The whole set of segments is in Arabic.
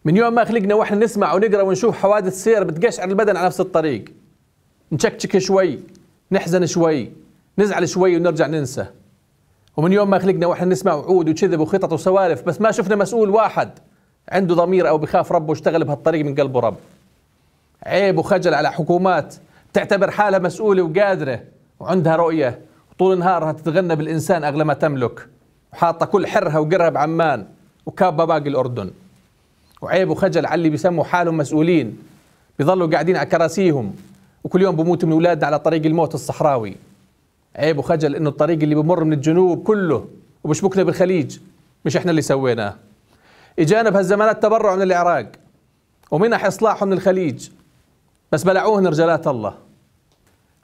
من يوم ما خلقنا واحنا نسمع ونقرا ونشوف حوادث سير بتقشعر البدن على نفس الطريق. نشكشك شوي، نحزن شوي، نزعل شوي ونرجع ننسى. ومن يوم ما خلقنا واحنا نسمع وعود وكذب وخطط وسوالف، بس ما شفنا مسؤول واحد عنده ضمير او بخاف ربه واشتغل بهالطريق من قلبه رب. عيب وخجل على حكومات تعتبر حالها مسؤولة وقادرة وعندها رؤية وطول نهارها تتغنى بالإنسان أغلى ما تملك، وحاطة كل حرها وقرها بعمان وكابة باقي الأردن. وعيب وخجل على اللي بيسموا حالهم مسؤولين، بيظلوا قاعدين على كراسيهم وكل يوم بموتوا من أولادنا على طريق الموت الصحراوي. عيب وخجل إنه الطريق اللي بمر من الجنوب كله وبشبكنا بالخليج مش إحنا اللي سويناه. إجانا بهالزمانات تبرع من العراق ومنح إصلاحه من الخليج، بس بلعوهن رجالات الله.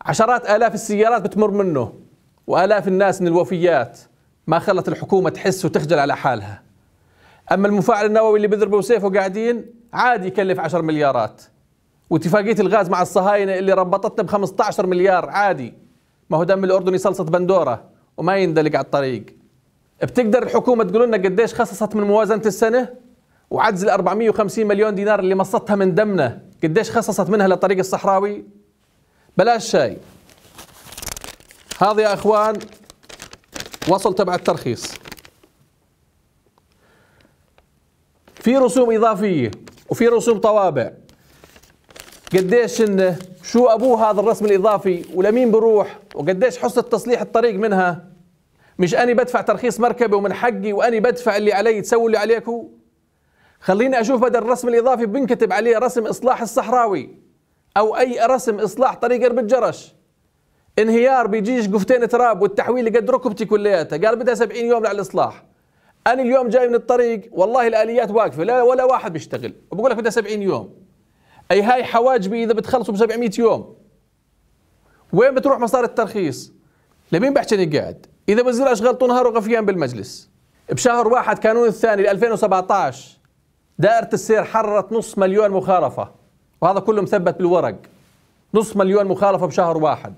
عشرات آلاف السيارات بتمر منه وآلاف الناس من الوفيات، ما خلت الحكومة تحس وتخجل على حالها. أما المفاعل النووي اللي بيضربوا سيفه قاعدين عادي يكلف 10 مليارات، واتفاقية الغاز مع الصهاينة اللي ربطتنا ب15 مليار عادي، ما هو دم الأردني صلصة بندورة وما يندلق على الطريق. بتقدر الحكومة تقول لنا قديش خصصت من موازنة السنة؟ وعجز ال 450 مليون دينار اللي مصتها من دمنا قديش خصصت منها للطريق الصحراوي؟ بلاش شاي. هذا يا اخوان وصل تبع الترخيص، في رسوم اضافيه وفي رسوم طوابع. قديش شو ابوه هذا الرسم الاضافي ولمين بروح وقديش حصة تصليح الطريق منها؟ مش اني بدفع ترخيص مركبه ومن حقي واني بدفع اللي علي تسووا اللي عليكم؟ خليني اشوف بدل الرسم الاضافي بنكتب عليه رسم اصلاح الصحراوي او اي رسم اصلاح طريق ارب الجرش. انهيار بيجيش قفتين تراب والتحويل قد ركبتي كلياتها، قال بدها 70 يوم على الاصلاح. انا اليوم جاي من الطريق والله الاليات واقفه لا ولا واحد بيشتغل وبقول لك بدها 70 يوم. اي هاي حواجبي اذا بتخلصوا ب 700 يوم. وين بتروح مصاري الترخيص؟ لمين بحكي قاعد؟ اذا وزير اشغال طول نهار وغفيان بالمجلس. بشهر 1 كانون الثاني 2017 دائرة السير حررت 500,000 مخالفة، وهذا كله مثبت بالورق. 500,000 مخالفة بشهر 1،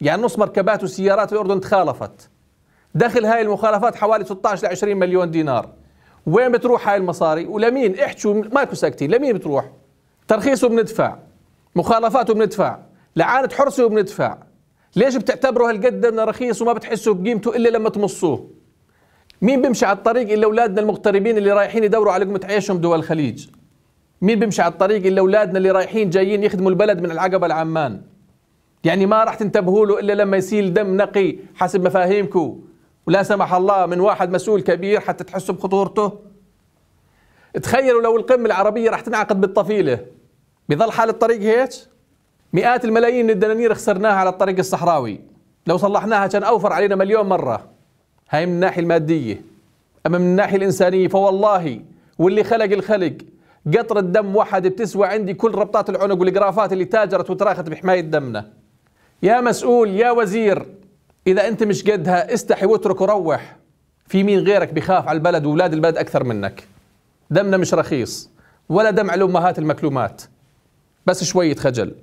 يعني نص مركبات وسيارات الأردن تخالفت. دخل هاي المخالفات حوالي 16 ل 20 مليون دينار. وين بتروح هاي المصاري؟ ولمين؟ احكوا ماكو ساكتين، لمين بتروح؟ ترخيصه بندفع، مخالفاته بندفع، لعانة حرسه بندفع. ليش بتعتبروا هالقد من رخيص وما بتحسوا بقيمته إلا لما تمصوه؟ مين بيمشي على الطريق إلا أولادنا المغتربين اللي رايحين يدوروا على لقمة عيشهم دول الخليج؟ مين بيمشي على الطريق إلا أولادنا اللي رايحين جايين يخدموا البلد من العقبة لعمان؟ يعني ما راح تنتبهوا له إلا لما يسيل دم نقي حسب مفاهيمكم ولا سمح الله من واحد مسؤول كبير حتى تحسوا بخطورته؟ تخيلوا لو القمة العربية راح تنعقد بالطفيلة، بيظل حال الطريق هيك؟ مئات الملايين من الدنانير خسرناها على الطريق الصحراوي، لو صلحناها كان أوفر علينا مليون مرة. هاي من الناحية المادية. أما من الناحية الإنسانية فوالله واللي خلق الخلق قطرة دم واحد بتسوى عندي كل ربطات العنق والإجرافات اللي تاجرت وتراخت بحماية دمنا. يا مسؤول يا وزير، إذا أنت مش قدها استحي واترك وروح. في مين غيرك بخاف على البلد وولاد البلد أكثر منك؟ دمنا مش رخيص ولا دم على الأمهات المكلومات، بس شوية خجل.